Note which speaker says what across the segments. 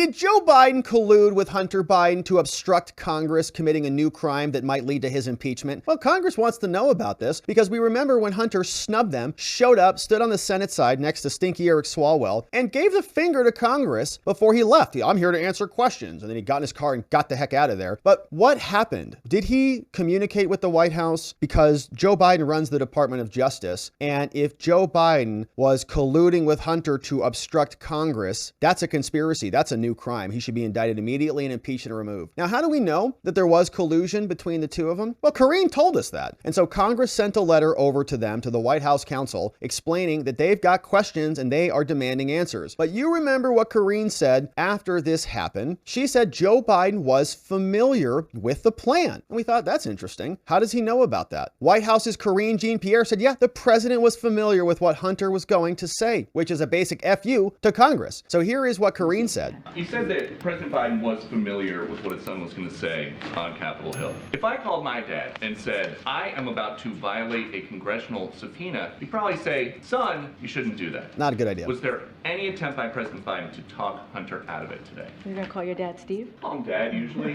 Speaker 1: Did Joe Biden collude with Hunter Biden to obstruct Congress committing a new crime that might lead to his impeachment? Well, Congress wants to know about this because we remember when Hunter snubbed them, showed up, stood on the Senate side next to Stinky Eric Swalwell, and gave the finger to Congress before he left. I'm here to answer questions. And then he got in his car and got the heck out of there. But what happened? Did he communicate with the White House? Because Joe Biden runs the Department of Justice. And if Joe Biden was colluding with Hunter to obstruct Congress, that's a conspiracy. That's a new crime. He should be indicted immediately and impeached and removed. Now, how do we know that there was collusion between the two of them? Well, Karine told us that. And so Congress sent a letter over to them, to the White House Counsel, explaining that they've got questions and they are demanding answers. But you remember what Karine said after this happened. She said Joe Biden was familiar with the plan. And we thought, that's interesting. How does he know about that? White House's Karine Jean-Pierre said, yeah, the president was familiar with what Hunter was going to say, which is a basic FU to Congress. So here is what Karine said.
Speaker 2: He said that President Biden was familiar with what his son was going to say on Capitol Hill. If I called my dad and said, I am about to violate a congressional subpoena, he'd probably say, son, you shouldn't do that.
Speaker 1: Not a good idea.
Speaker 2: Was there any attempt by President Biden to talk Hunter out of it today?
Speaker 3: You're going to call your dad Steve?
Speaker 2: Call him Dad, usually.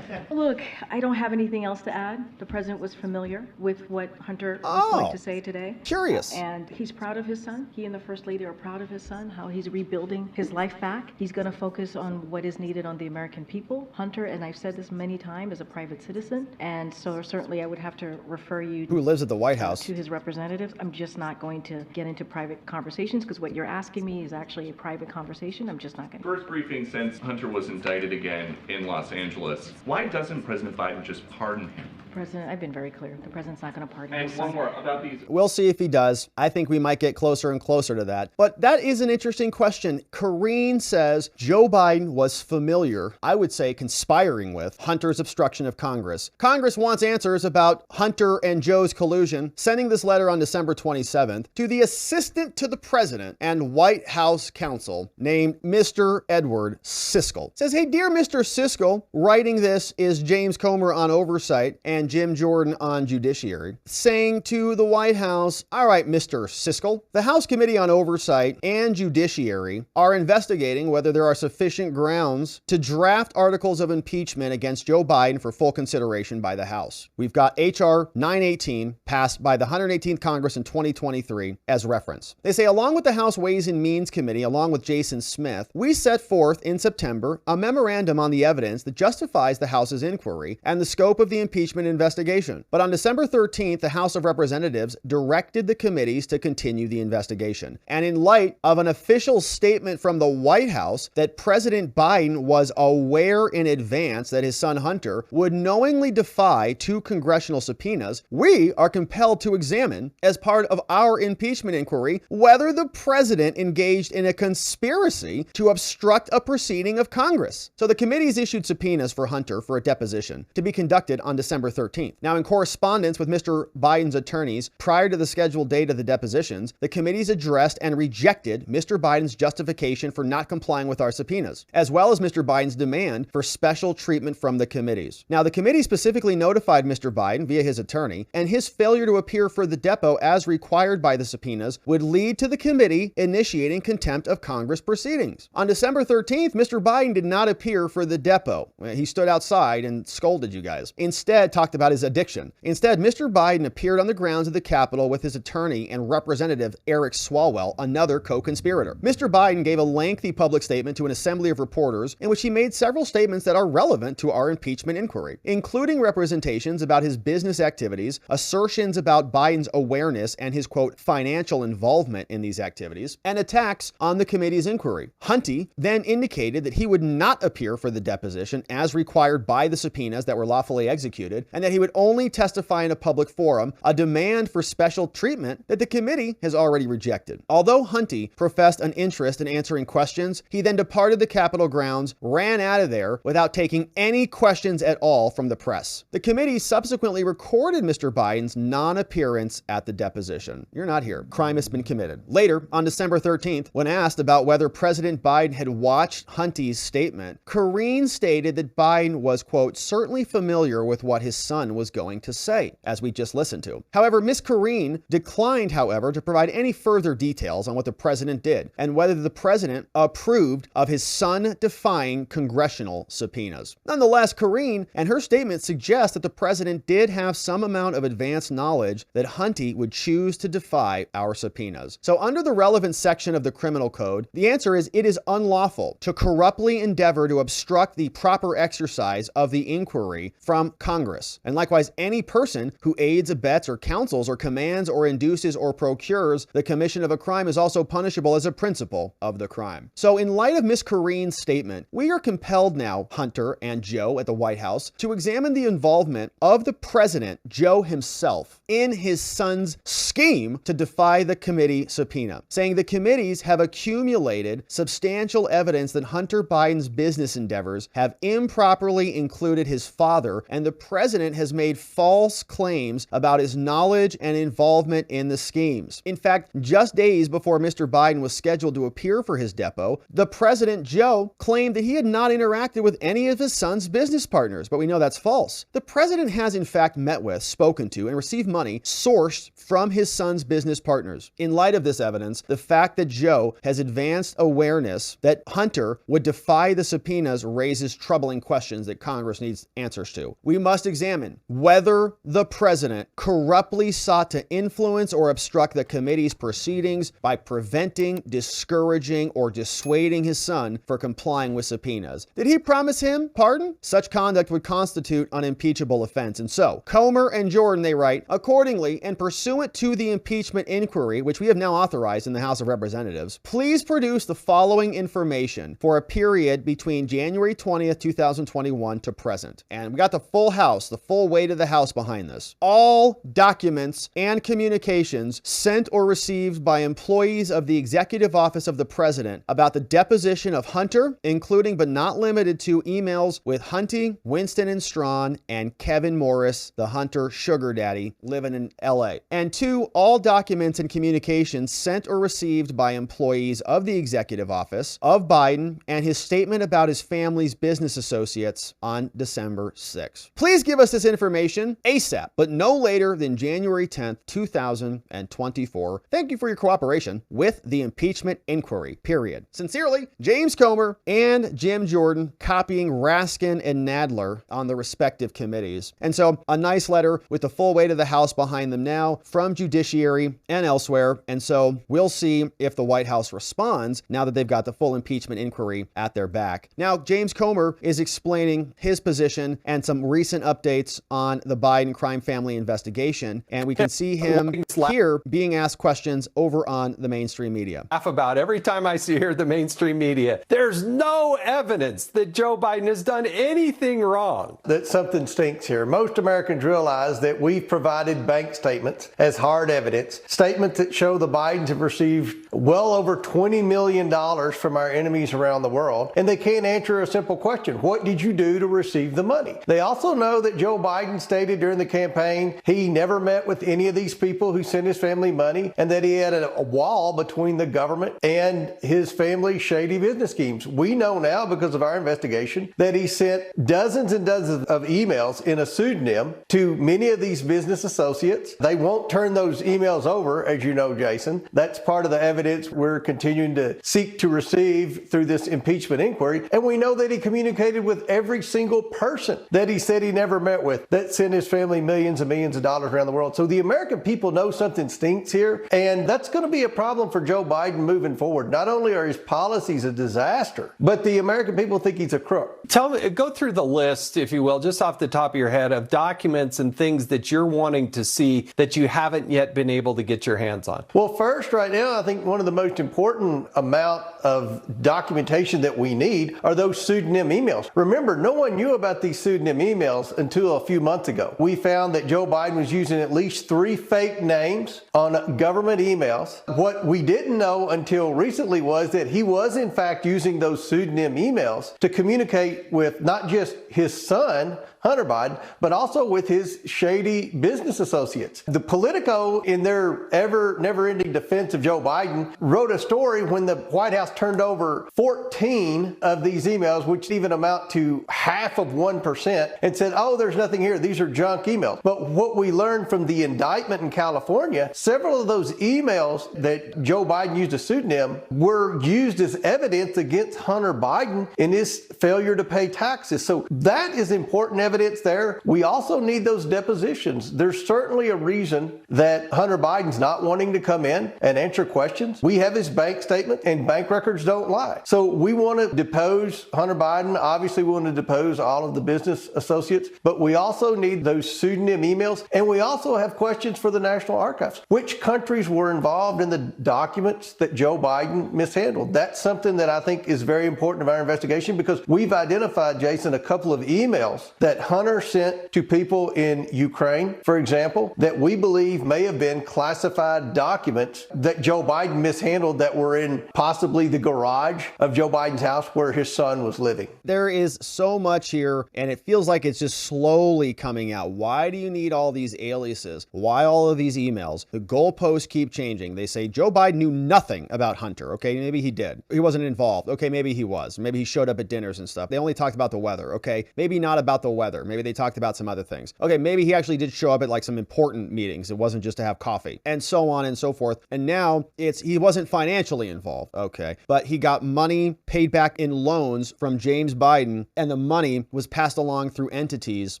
Speaker 3: Look, I don't have anything else to add. The president was familiar with what Hunter was going to say today.
Speaker 1: Curious.
Speaker 3: And he's proud of his son. He and the First Lady are proud of his son, how he's rebuilding his life back. He's going to focus on what is needed on the American people. Hunter, and I've said this many times, is a private citizen. And so certainly I would have to refer you
Speaker 1: who lives at the White House
Speaker 3: to his representatives. I'm just not going to get into private conversations because what you're asking me is actually a private conversation. I'm just not going to.
Speaker 2: First briefing since Hunter was indicted again in Los Angeles. Why doesn't President Biden just pardon him?
Speaker 3: President, I've been very clear. The president's not going to pardon
Speaker 2: And
Speaker 3: his
Speaker 2: one
Speaker 3: son.
Speaker 2: more about these.
Speaker 1: We'll see if he does. I think we might get closer and closer to that. But that is an interesting question. Karine says Joe Biden was familiar, I would say conspiring with, Hunter's obstruction of Congress. Congress wants answers about Hunter and Joe's collusion, sending this letter on December 27th to the assistant to the president and White House counsel named Mr. Edward Siskel. It says, hey, dear Mr. Siskel, writing this is James Comer on Oversight and Jim Jordan on Judiciary, saying to the White House, all right, Mr. Siskel, the House Committee on Oversight and Judiciary are investigating whether there are sufficient grounds to draft articles of impeachment against Joe Biden for full consideration by the House. We've got H.R. 918 passed by the 118th Congress in 2023 as reference. They say, along with the House Ways and Means Committee, along with Jason Smith, we set forth in September a memorandum on the evidence that justifies the House's inquiry and the scope of the impeachment investigation. But on December 13th, the House of Representatives directed the committees to continue the investigation. And in light of an official statement from the White House that President Biden was aware in advance that his son Hunter would knowingly defy two congressional subpoenas, we are compelled to examine, as part of our impeachment inquiry, whether the president engaged in a conspiracy to obstruct a proceeding of Congress. So the committees issued subpoenas for Hunter for a deposition to be conducted on December 13th. Now, in correspondence with Mr. Biden's attorneys prior to the scheduled date of the depositions, the committees addressed and rejected Mr. Biden's justification for not complying with our subpoenas, as well as Mr. Biden's demand for special treatment from the committees. Now, the committee specifically notified Mr. Biden via his attorney, and his failure to appear for the depo as required by the subpoenas would lead to the committee initiating contempt of Congress proceedings. On December 13th, Mr. Biden did not appear for the depo. He stood outside and scolded you guys. Instead, talked about his addiction. Instead, Mr. Biden appeared on the grounds of the Capitol with his attorney and Representative Eric Swalwell, another co-conspirator. Mr. Biden gave a lengthy public statement to an assembly of reporters in which he made several statements that are relevant to our impeachment inquiry, including representations about his business activities, assertions about Biden's awareness and his, quote, financial involvement in these activities, and attacks on the committee's inquiry. Hunty then indicated that he would not appear for the deposition as required by the subpoenas that were lawfully executed, and that he would only testify in a public forum, a demand for special treatment that the committee has already rejected. Although Hunty professed an interest in answering questions, he then departed the Capitol grounds, ran out of there without taking any questions at all from the press. The committee subsequently recorded Mr. Biden's non-appearance at the deposition. You're not here. Crime has been committed. Later, on December 13th, when asked about whether President Biden had watched Hunty's statement, Karine stated that Biden was, quote, certainly familiar with what his son was going to say, as we just listened to. However, Ms. Karine declined, however, to provide any further details on what the president did and whether the president approved of his son-defying congressional subpoenas. Nonetheless, Karine and her statement suggest that the president did have some amount of advanced knowledge that Hunty would choose to defy our subpoenas. So under the relevant section of the criminal code, the answer is it is unlawful to corruptly endeavor to obstruct the proper exercise of the inquiry from Congress. And likewise, any person who aids, abets, or counsels, or commands, or induces, or procures the commission of a crime is also punishable as a principle of the crime. So in light of Ms. Karine's statement, we are compelled now, Hunter and Joe at the White House, to examine the involvement of the president, Joe himself, in his son's scheme to defy the committee subpoena, saying the committees have accumulated substantial evidence that Hunter Biden's business endeavors have improperly included his father, and the president has made false claims about his knowledge and involvement in the schemes. In fact, just days before Mr. Biden was scheduled to appear for his depo, the president, Joe, claimed that he had not interacted with any of his son's business partners, but we know that's false. The president has in fact met with, spoken to, and received money sourced from his son's business partners. In light of this evidence, the fact that Joe has advanced awareness that Hunter would defy the subpoenas raises troubling questions that Congress needs answers to. We must examine whether the president corruptly sought to influence or obstruct the committee's proceedings by preventing, discouraging, or dissuading his son for complying with subpoenas. Did he promise him pardon? Such conduct would constitute an impeachable offense. And so, Comer and Jordan, they write, accordingly, and pursuant to the impeachment inquiry, which we have now authorized in the House of Representatives, please produce the following information for a period between January 20th, 2021 to present. And we got the full House, the full weight of the House behind this. All documents and communications sent or received by employees of the Executive Office of the President about the deposition of Hunter, including but not limited to emails with Hunty, Winston and Strawn, and Kevin Morris, the Hunter sugar daddy living in LA. And 2, all documents and communications sent or received by employees of the Executive Office of Biden and his statement about his family's business associates on December 6th. Please give us this information ASAP, but no later than January 10th, 2024. Thank you for your cooperation with the impeachment inquiry, period. Sincerely, James Comer and Jim Jordan, copying Raskin and Nadler on the respective committees. And so a nice letter with the full weight of the House behind them now from Judiciary and elsewhere. And so we'll see if the White House responds now that they've got the full impeachment inquiry at their back. Now, James Comer is explaining his position and some recent updates on the Biden crime family investigation. And we can see him here being asked questions over on the mainstream media.
Speaker 4: Laugh about every time I hear the mainstream media. There's no evidence that Joe Biden has done anything wrong.
Speaker 5: That something stinks here. Most Americans realize that we've provided bank statements as hard evidence, statements that show the Bidens have received well over $20 million from our enemies around the world, and they can't answer a simple question. What did you do to receive the money? They also know that Joe Biden stated during the campaign he never met with any of these people who sent his family money, and that he had a wall between the government and his family's shady business schemes. We know now, because of our investigation, that he sent dozens and dozens of emails in a pseudonym to many of these business associates. They won't turn those emails over, as you know, Jason. That's part of the evidence we're continuing to seek to receive through this impeachment inquiry. And we know that he communicated with every single person that he said he never met with that sent his family millions and millions of dollars around the world. So the American people know something stinks here, and that's going to be a problem for Joe Biden moving forward. Not only are his policies a disaster, but the American people think he's a crook.
Speaker 4: Tell me, go through the list, if you will, just off the top of your head, of documents and things that you're wanting to see that you haven't yet been able to get your hands on.
Speaker 5: Well, first, right now, I think one of the most important amount of documentation that we need are those pseudonym emails. Remember, no one knew about these pseudonym emails until a few months ago. We found that Joe Biden was using at least 3 fake names on government emails. What we didn't know until recently was that he was in fact using those pseudonym emails to communicate with not just his son, Hunter Biden, but also with his shady business associates. The Politico, in their never-ending defense of Joe Biden, wrote a story when the White House turned over 14 of these emails, which even amount to 0.5%, and said, oh, there's nothing here. These are junk emails. But what we learned from the indictment in California, several of those emails that Joe Biden used a pseudonym were used as evidence against Hunter Biden in his failure to pay taxes. So that is important evidence there. We also need those depositions. There's certainly a reason that Hunter Biden's not wanting to come in and answer questions. We have his bank statement, and bank records don't lie. So we want to depose Hunter Biden. Obviously, we want to depose all of the business associates, but we also need those pseudonym emails, and we also have questions for the National Archives. Which countries were involved in the documents that Joe Biden mishandled? That's something that I think is very important of our investigation, because we've identified, Jason, a couple of emails that Hunter sent to people in Ukraine, for example, that we believe may have been classified documents that Joe Biden mishandled that were in possibly the garage of Joe Biden's house where his son was living.
Speaker 1: There is so much here, and it feels like it's just slowly coming out. Why do you need all these aliases? Why all of these emails? The goalposts keep changing. They say Joe Biden knew nothing about Hunter. Okay, maybe he did. He wasn't involved. Okay, maybe he was. Maybe he showed up at dinners and stuff. They only talked about the weather. Okay, maybe not about the weather. Maybe they talked about some other things. Okay, maybe he actually did show up at like some important meetings. It wasn't just to have coffee, and so on and so forth. And now he wasn't financially involved. Okay, but he got money paid back in loans from James Biden, and the money was passed along through entities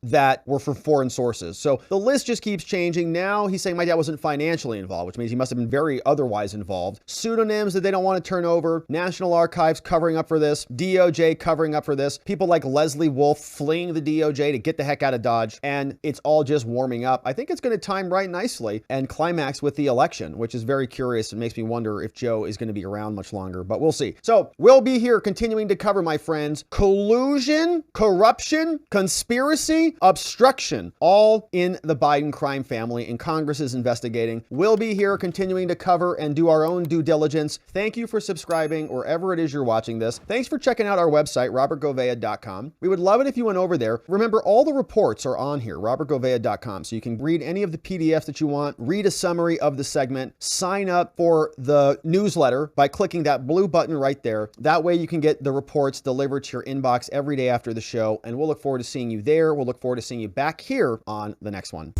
Speaker 1: that were from foreign sources. So the list just keeps changing. Now he's saying my dad wasn't financially involved, which means he must have been very otherwise involved. Pseudonyms that they don't want to turn over. National Archives covering up for this. DOJ covering up for this. People like Leslie Wolf fleeing the DOJ to get the heck out of Dodge. And it's all just warming up. I think it's going to time right nicely and climax with the election, which is very curious and makes me wonder if Joe is going to be around much longer, but we'll see. So we'll be here continuing to cover, my friends, collusion, corruption, conspiracy, obstruction, all in the Biden crime family, and Congress is investigating. We'll be here continuing to cover and do our own due diligence. Thank you for subscribing wherever it is you're watching this. Thanks for checking out our website, robertgovea.com. We would love it if you went over there. Remember, all the reports are on here, robertgovea.com, so you can read any of the PDFs that you want, read a summary of the segment, sign up for the newsletter by clicking that blue button right there. That way you can get the reports delivered to your inbox every day after the show, and we'll look forward to seeing you there. We'll look forward to seeing you back here on the next one.